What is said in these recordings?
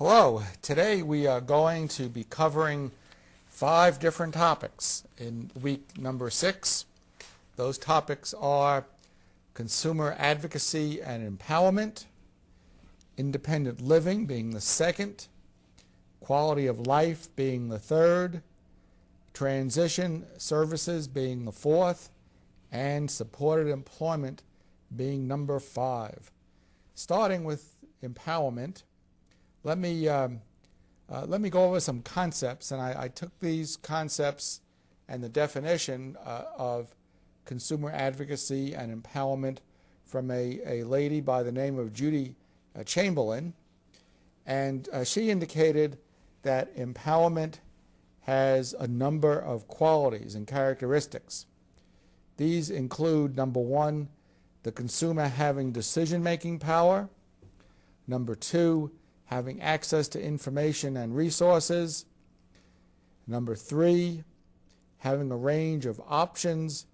Hello. Today we are going to be covering 5 different topics in week number 6. Those topics are consumer advocacy and empowerment, independent living being the second, quality of life being the third, transition services being the fourth, and supported employment being number 5. Starting with empowerment, let me go over some concepts, and I took these concepts and the definition of consumer advocacy and empowerment from a lady by the name of Judy Chamberlain, and she indicated that empowerment has a number of qualities and characteristics. These include, number 1, the consumer having decision-making power, number 2, having access to information and resources, number 3, having a range of options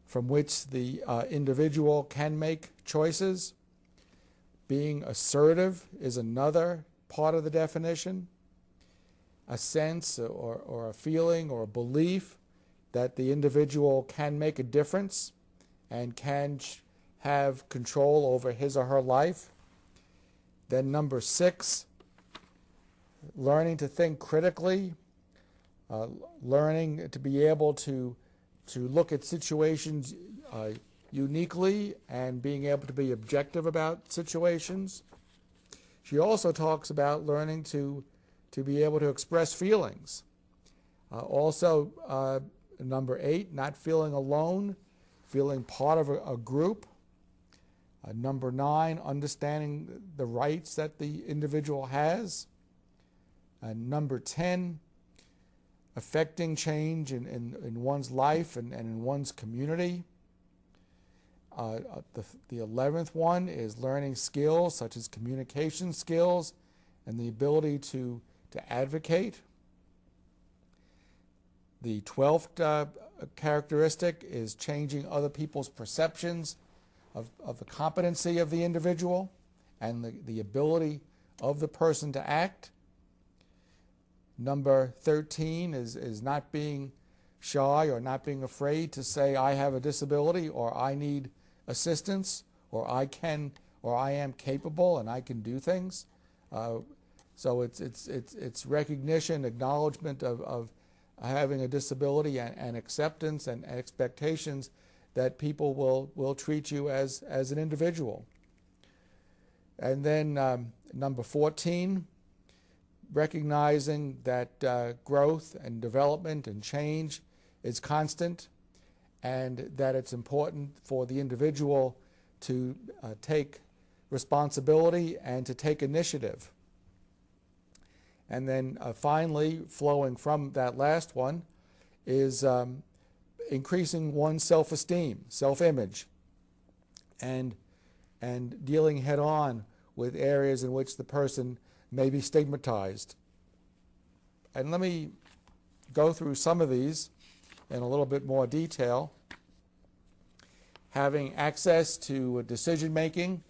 from which the individual can make choices. Being assertive is another part of the definition. A sense or a feeling or a belief that the individual can make a difference and can have control over his or her life. Then number 6, learning to think critically, learning to be able to look at situations uniquely and being able to be objective about situations. She also talks about learning to be able to express feelings. Also, number 8, not feeling alone, feeling part of a group. Number 9, understanding the rights that the individual has. Number 10, affecting change in one's life and in one's community. The 11th one is learning skills such as communication skills and the ability to advocate. The 12th characteristic is changing other people's perceptions of the competency of the individual and the ability of the person to act. Number 13 is not being shy or not being afraid to say I have a disability or I need assistance or I am capable and I can do things. So it's recognition, acknowledgement of having a disability and acceptance and expectations that people will treat you as an individual. And then number 14, recognizing that growth and development and change is constant and that it's important for the individual to take responsibility and to take initiative. And then finally, flowing from that last one, is increasing one's self-esteem, self-image, and dealing head-on with areas in which the person may be stigmatized. And let me go through some of these in a little bit more detail. Having access to decision-making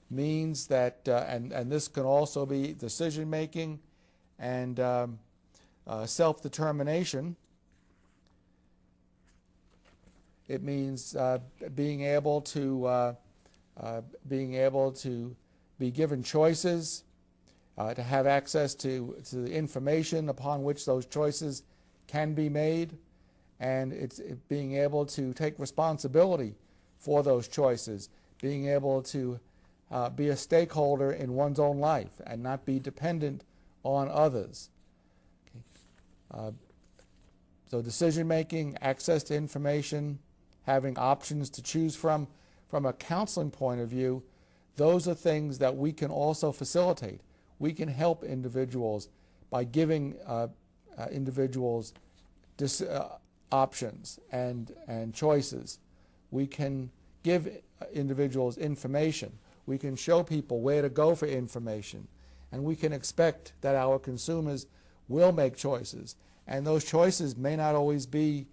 means that, and this can also be decision-making and self-determination. It means being able to be given choices, to have access to the information upon which those choices can be made, and it's being able to take responsibility for those choices, being able to be a stakeholder in one's own life and not be dependent on others. Okay. So decision-making, access to information, having options to choose from a counseling point of view, those are things that we can also facilitate. We can help individuals by giving individuals options and choices. We can give individuals information. We can show people where to go for information. And we can expect that our consumers will make choices. And those choices may not always be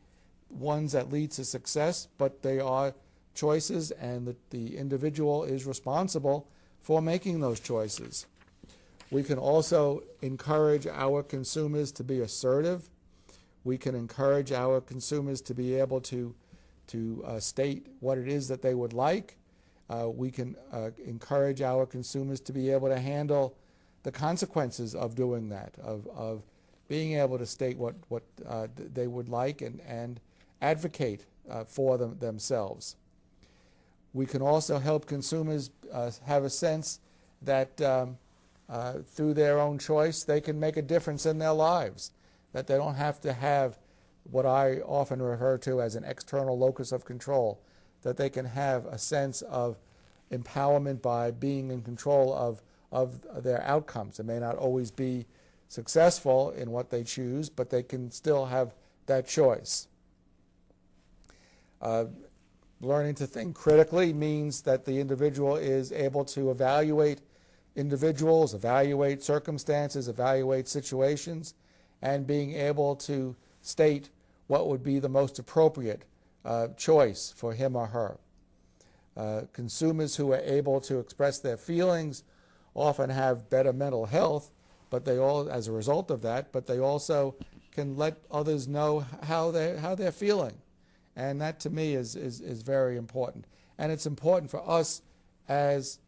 ones that lead to success, but they are choices, and the individual is responsible for making those choices. We can also encourage our consumers to be assertive. We can encourage our consumers to be able to state what it is that they would like. We can encourage our consumers to be able to handle the consequences of doing that, of being able to state what they would like and advocate for themselves. We can also help consumers have a sense that through their own choice they can make a difference in their lives, that they don't have to have what I often refer to as an external locus of control, that they can have a sense of empowerment by being in control of their outcomes. It may not always be successful in what they choose, but they can still have that choice. Learning to think critically means that the individual is able to evaluate individuals, evaluate circumstances, evaluate situations, and being able to state what would be the most appropriate choice for him or her. Consumers who are able to express their feelings often have better mental health, but they all, as a result of that, but they also can let others know how they're feeling. And that to me is very important. And it's important for us as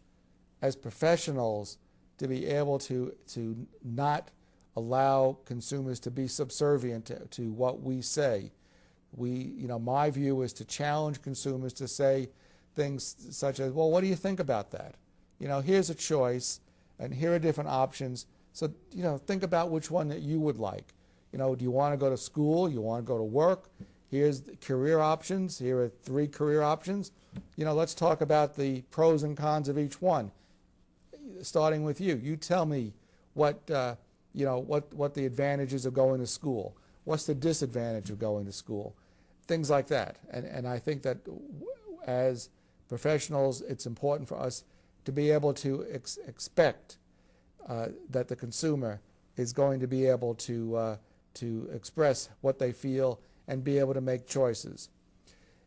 professionals to be able to not allow consumers to be subservient to what we say. My view is to challenge consumers to say things such as, well, what do you think about that? Here's a choice, and here are different options. So, think about which one that you would like. Do you want to go to school? You want to go to work? Here's the career options. Here are 3 career options. Let's talk about the pros and cons of each one. Starting with you. You tell me what the advantages of going to school. What's the disadvantage of going to school? Things like that. And I think that as professionals, it's important for us to be able to expect that the consumer is going to be able to express what they feel and be able to make choices.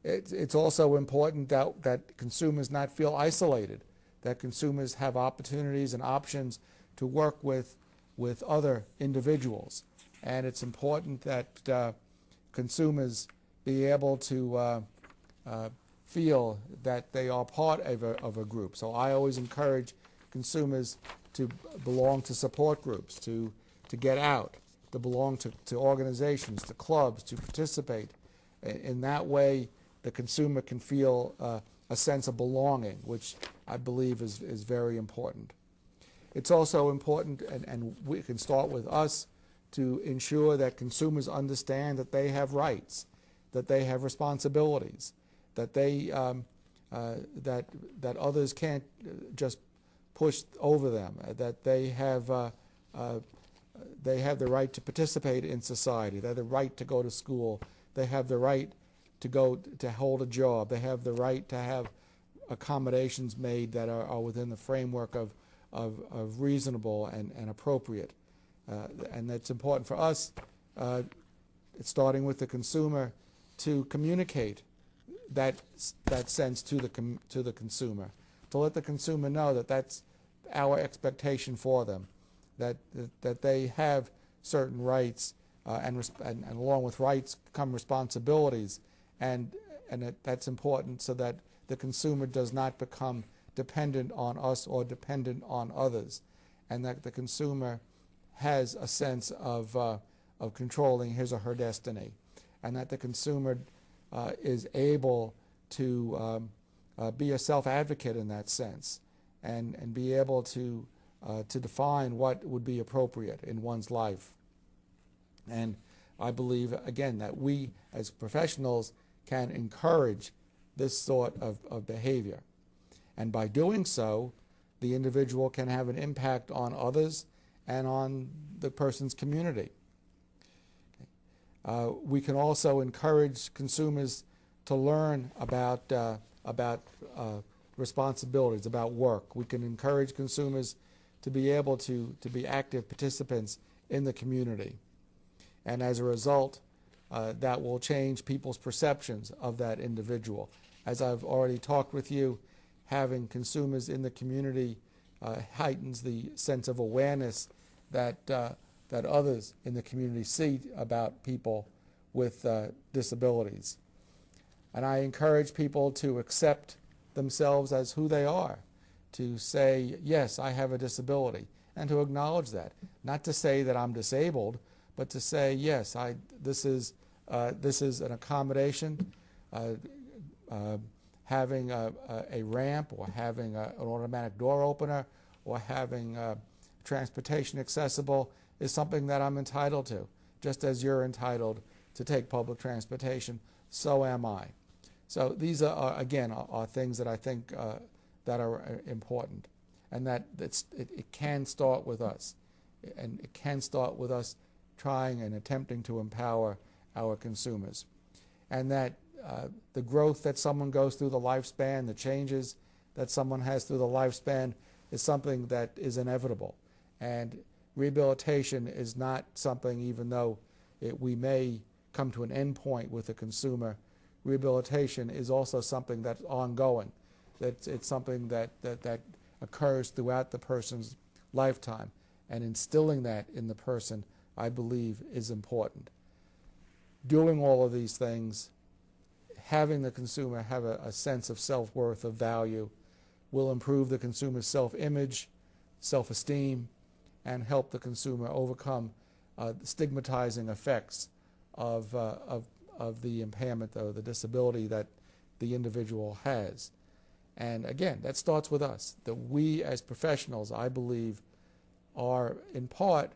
It's also important that consumers not feel isolated, that consumers have opportunities and options to work with other individuals. And it's important that consumers be able to feel that they are part of a group. So I always encourage consumers to belong to support groups, to get out, to belong to organizations, to clubs, to participate. In that way, the consumer can feel a sense of belonging, which I believe is very important. It's also important, and we can start with us, to ensure that consumers understand that they have rights, that they have responsibilities, that they that others can't just push over them, that they have the right to participate in society, they have the right to go to school, they have the right to hold a job, they have the right to have accommodations made that are within the framework of reasonable and appropriate. And it's important for us, starting with the consumer, to communicate that sense to the consumer, to let the consumer know that that's our expectation for them, that they have certain rights, and along with rights come responsibilities, and that's important so that the consumer does not become dependent on us or dependent on others, and that the consumer has a sense of controlling his or her destiny, and that the consumer is able to be a self-advocate in that sense, and be able to define what would be appropriate in one's life. And I believe, again, that we as professionals can encourage this sort of behavior. And by doing so, the individual can have an impact on others and on the person's community. We can also encourage consumers to learn about responsibilities, about work. We can encourage consumers to be able to be active participants in the community. And as a result, that will change people's perceptions of that individual. As I've already talked with you, having consumers in the community heightens the sense of awareness that, that others in the community see about people with disabilities. And I encourage people to accept themselves as who they are, to say, yes, I have a disability, and to acknowledge that. Not to say that I'm disabled, but to say, yes, this is an accommodation. Having a ramp, or having an automatic door opener, or having transportation accessible is something that I'm entitled to. Just as you're entitled to take public transportation, so am I. So these are, again, are things that I think that are important, and that it can start with us, and it can start with us trying and attempting to empower our consumers, and that the growth that someone goes through the lifespan, the changes that someone has through the lifespan, is something that is inevitable. And rehabilitation is not something, even though we may come to an end point with a consumer, rehabilitation is also something that's ongoing. It's something that occurs throughout the person's lifetime. And instilling that in the person, I believe, is important. Doing all of these things, having the consumer have a sense of self-worth, of value, will improve the consumer's self-image, self-esteem, and help the consumer overcome the stigmatizing effects of the impairment or the disability that the individual has. And again, that starts with us. That we as professionals, I believe, are in part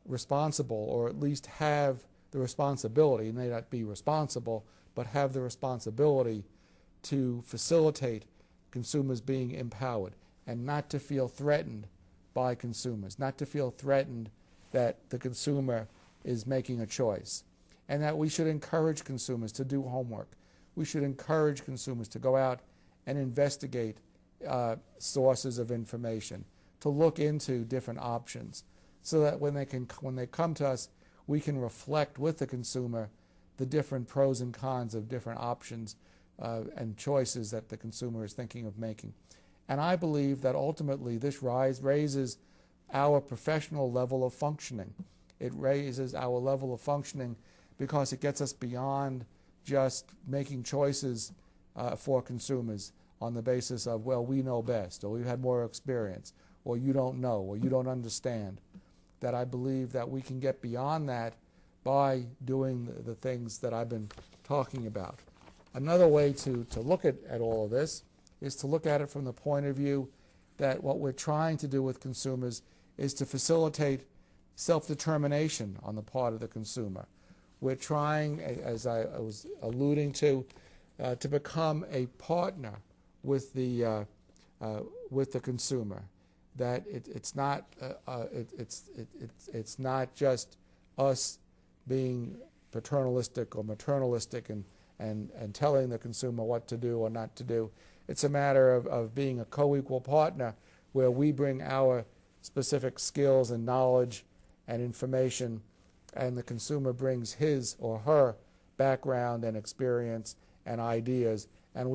responsible, or at least have the responsibility, may not be responsible, but have the responsibility to facilitate consumers being empowered, and not to feel threatened by consumers, not to feel threatened that the consumer is making a choice, and that we should encourage consumers to do homework. We should encourage consumers to go out and investigate sources of information, to look into different options, so that when they come to us, we can reflect with the consumer the different pros and cons of different options and choices that the consumer is thinking of making. And I believe that ultimately this raises our professional level of functioning. It raises our level of functioning because it gets us beyond just making choices for consumers on the basis of, well, we know best, or we've had more experience, or you don't know, or you don't understand. That I believe that we can get beyond that by doing the things that I've been talking about. Another way to look at all of this is to look at it from the point of view that what we're trying to do with consumers is to facilitate self-determination on the part of the consumer. We're trying, as I was alluding to become a partner with the consumer. That it's not just us being paternalistic or maternalistic and telling the consumer what to do or not to do. It's a matter of being a co-equal partner where we bring our specific skills and knowledge and information, and the consumer brings his or her background and experience and ideas, and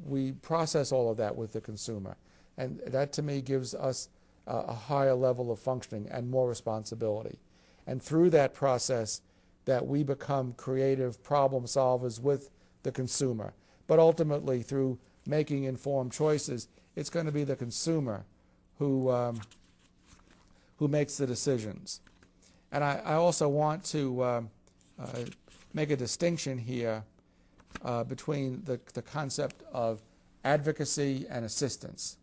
we process all of that with the consumer. And that, to me, gives us a higher level of functioning and more responsibility. And through that process, that we become creative problem solvers with the consumer. But ultimately, through making informed choices, it's going to be the consumer who makes the decisions. And I also want to make a distinction here between the concept of advocacy and assistance.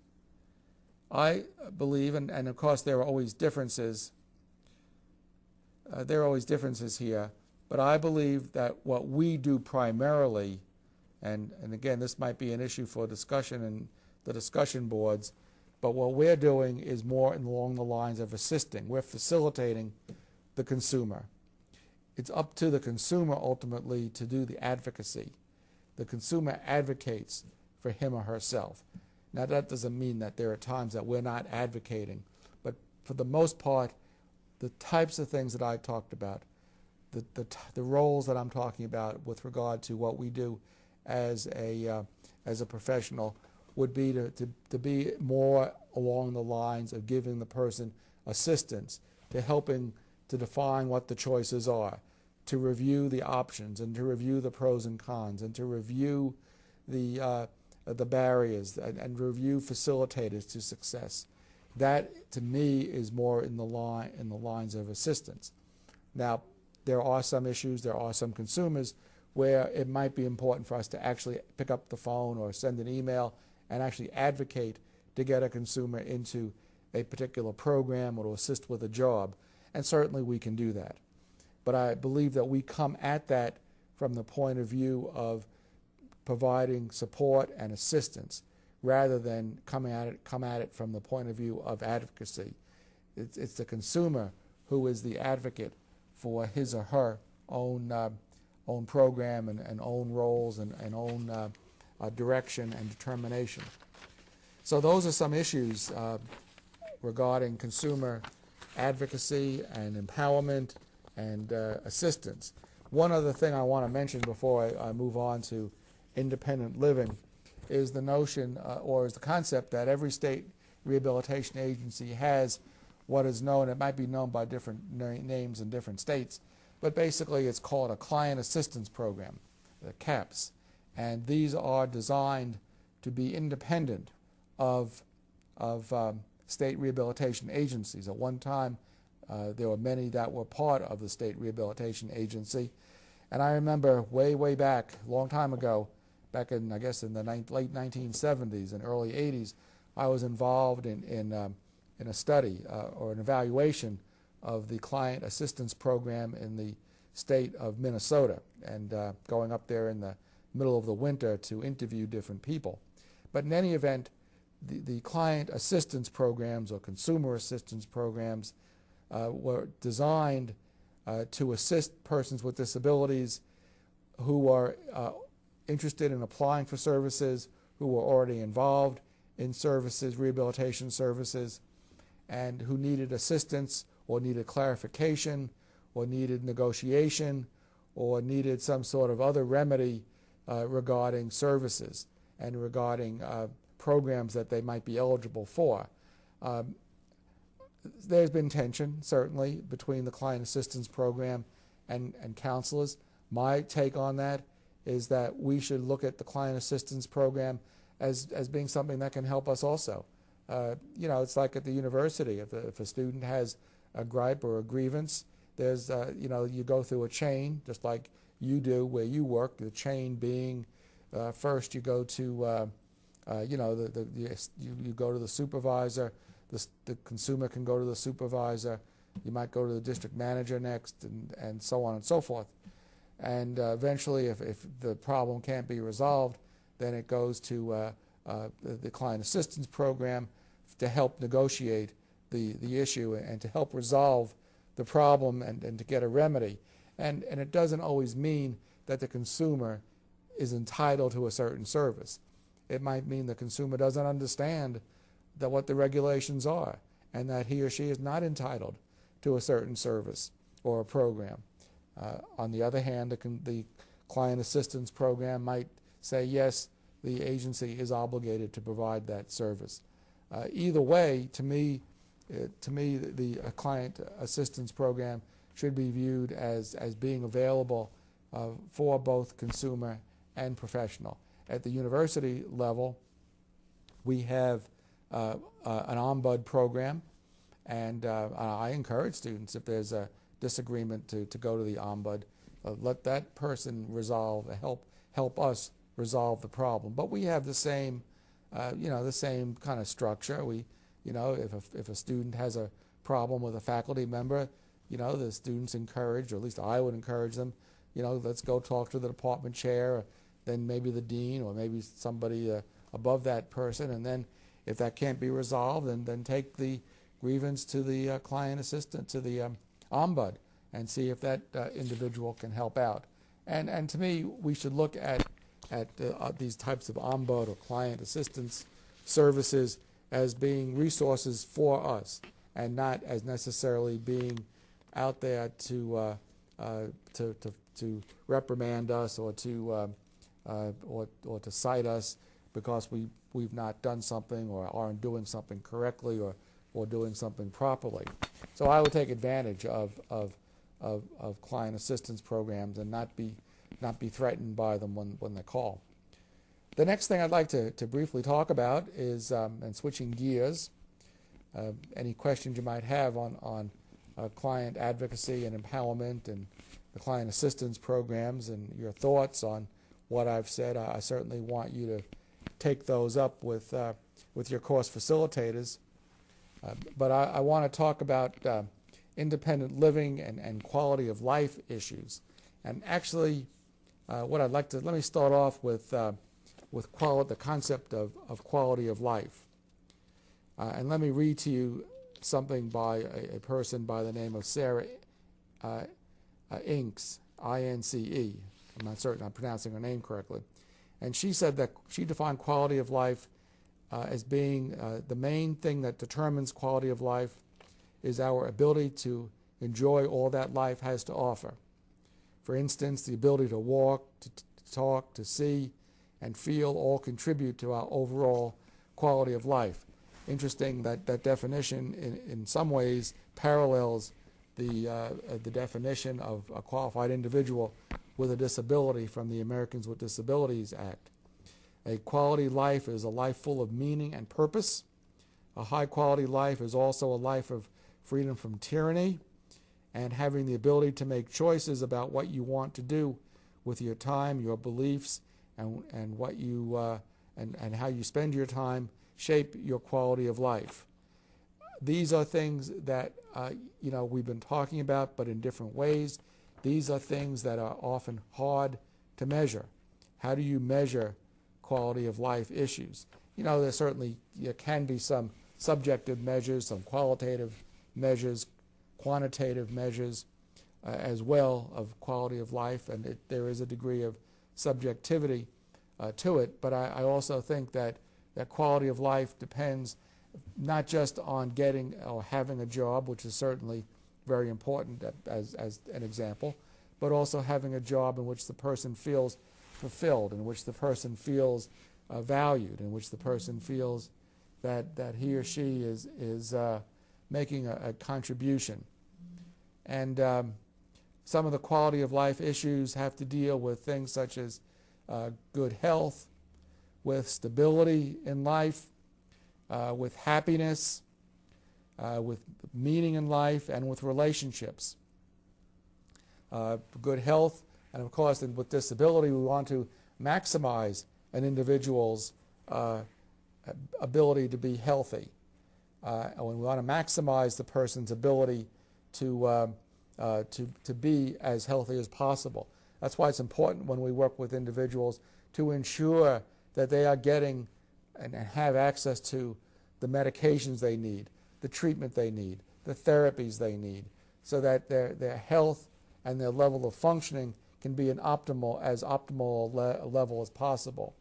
I believe, and of course there are always differences. There are always differences here, but I believe that what we do primarily, and again this might be an issue for discussion in the discussion boards, but what we're doing is more along the lines of assisting. We're facilitating the consumer. It's up to the consumer ultimately to do the advocacy. The consumer advocates for him or herself. Now that doesn't mean that there are times that we're not advocating, but for the most part, the types of things that I talked about, the roles that I'm talking about with regard to what we do as a professional would be to be more along the lines of giving the person assistance, to helping to define what the choices are, to review the options and to review the pros and cons and to review the barriers and review facilitators to success. That, to me, is more in the lines of assistance. Now, there are some issues, there are some consumers where it might be important for us to actually pick up the phone or send an email and actually advocate to get a consumer into a particular program or to assist with a job. And certainly we can do that. But I believe that we come at that from the point of view of providing support and assistance rather than come at it from the point of view of advocacy. It's the consumer who is the advocate for his or her own program and own roles and own direction and determination. So those are some issues regarding consumer advocacy and empowerment and assistance. One other thing I want to mention before I move on to independent living is the notion or is the concept that every state rehabilitation agency has what is known, it might be known by different names in different states, but basically it's called a Client Assistance Program, the CAPS. And these are designed to be independent of state rehabilitation agencies. At one time, there were many that were part of the state rehabilitation agency. And I remember way back, a long time ago, back in, I guess, in the late 1970s and early 80s, I was involved in a study or an evaluation of the Client Assistance Program in the state of Minnesota, and going up there in the middle of the winter to interview different people. But in any event, the client assistance programs or consumer assistance programs were designed to assist persons with disabilities who are interested in applying for services, who were already involved in services, rehabilitation services, and who needed assistance or needed clarification or needed negotiation or needed some sort of other remedy regarding services and regarding programs that they might be eligible for. There's been tension, certainly, between the Client Assistance Program and counselors. My take on that is that we should look at the Client Assistance Program as being something that can help us also. You know, it's like at the university. If a student has a gripe or a grievance, there's, you know, you go through a chain, just like you do where you work, the chain being first you go to, you know, you go to the supervisor, the consumer can go to the supervisor, you might go to the district manager next, and so on and so forth. And eventually, if the problem can't be resolved, then it goes to the Client Assistance Program to help negotiate the issue and to help resolve the problem and to get a remedy. And it doesn't always mean that the consumer is entitled to a certain service. It might mean the consumer doesn't understand that what the regulations are and that he or she is not entitled to a certain service or a program. On the other hand, the Client Assistance Program might say, yes, the agency is obligated to provide that service. Either way, to me, the Client Assistance Program should be viewed as being available for both consumer and professional. At the university level, we have an Ombud program, and I encourage students, if there's a disagreement, to go to the Ombud. Let that person help us resolve the problem. But we have the same, you know, the same kind of structure. You know, if a student has a problem with a faculty member, you know, the students encourage, or at least I would encourage them, you know, let's go talk to the department chair, or then maybe the dean, or maybe somebody above that person, and then if that can't be resolved, then take the grievance to the client assistant, to the Ombud, and see if that individual can help out. And to me, we should look at these types of Ombud or client assistance services as being resources for us, and not as necessarily being out there to reprimand us or to cite us because we've not done something or aren't doing something correctly or doing something properly. So I would take advantage of client assistance programs and not be threatened by them when they call. The next thing I'd like to briefly talk about is, and switching gears, any questions you might have on client advocacy and empowerment and the client assistance programs and your thoughts on what I've said. I certainly want you to take those up with your course facilitators. But I want to talk about independent living and quality of life issues. And actually, what I'd like to, let me start off with the concept of quality of life. And let me read to you something by a person by the name of Sarah Ince, I-N-C-E. I'm not certain I'm pronouncing her name correctly. And she said that she defined quality of life as being the main thing that determines quality of life is our ability to enjoy all that life has to offer. For instance, the ability to walk, to talk, to see, and feel all contribute to our overall quality of life. Interesting that definition in some ways parallels the definition of a qualified individual with a disability from the Americans with Disabilities Act. A quality life is a life full of meaning and purpose. A high quality life is also a life of freedom from tyranny and having the ability to make choices about what you want to do with your time, your beliefs, and what you and how you spend your time shape your quality of life. These are things that we've been talking about, but in different ways. These are things that are often hard to measure. How do you measure quality of life issues? There certainly can be some subjective measures, some qualitative measures, quantitative measures as well of quality of life, and there is a degree of subjectivity to it. But I also think that quality of life depends not just on getting or having a job, which is certainly very important as an example, but also having a job in which the person feels fulfilled, in which the person feels valued, in which the person feels that he or she is making a contribution. And some of the quality of life issues have to deal with things such as good health, with stability in life, with happiness, with meaning in life, and with relationships. Good health, and of course with disability we want to maximize an individual's ability to be healthy. And we want to maximize the person's ability to be as healthy as possible. That's why it's important when we work with individuals to ensure that they are getting and have access to the medications they need, the treatment they need, the therapies they need, so that their health and their level of functioning can be an optimal level as possible.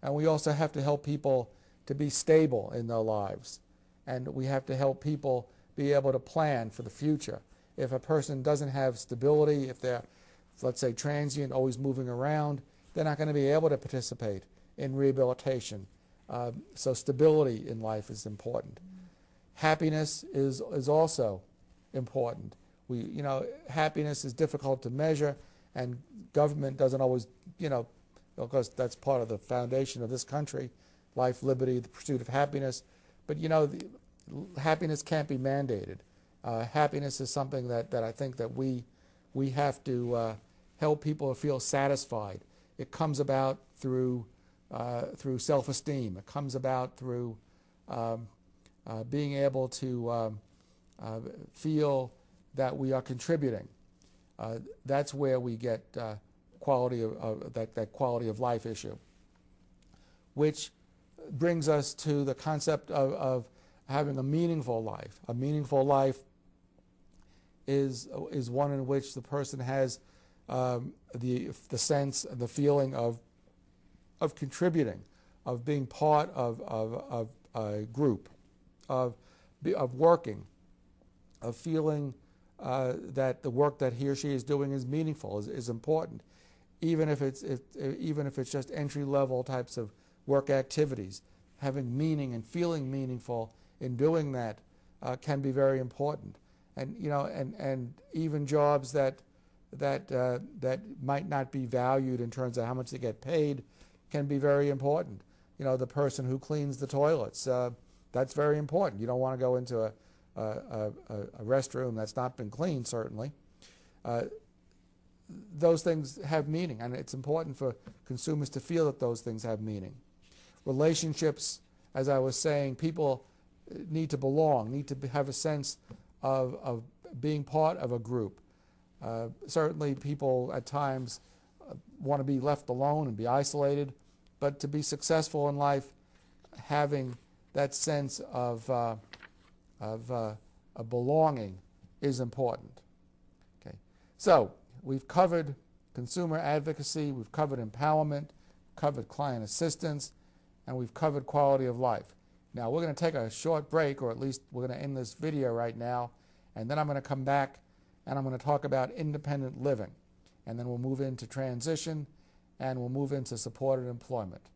And we also have to help people to be stable in their lives. And we have to help people be able to plan for the future. If a person doesn't have stability, if they're, let's say, transient, always moving around, they're not going to be able to participate in rehabilitation. So stability in life is important. Happiness is also important. Happiness is difficult to measure, and government doesn't always, because that's part of the foundation of this country, life, liberty, the pursuit of happiness. But happiness can't be mandated. Happiness is something that I think that we have to help people feel satisfied. It comes about through self-esteem. It comes about through being able to feel that we are contributing. That's where we get quality of that quality of life issue, which brings us to the concept of having a meaningful life. A meaningful life is one in which the person has the sense, the feeling of contributing, of being part of a group, of working, of feeling that the work that he or she is doing is meaningful, is important, even if it's just entry-level types of work activities. Having meaning and feeling meaningful in doing that can be very important. And and even jobs that might not be valued in terms of how much they get paid can be very important. The person who cleans the toilets, that's very important. You don't want to go into a restroom that's not been cleaned, certainly. Those things have meaning, and it's important for consumers to feel that those things have meaning. Relationships, as I was saying, people need to belong, need to have a sense of being part of a group. Certainly people at times want to be left alone and be isolated, but to be successful in life, having that sense of belonging is important. Okay, so we've covered consumer advocacy, we've covered empowerment, covered client assistance, and we've covered quality of life. Now we're going to take a short break, or at least we're going to end this video right now, and then I'm going to come back and I'm going to talk about independent living. And then we'll move into transition, and we'll move into supported employment.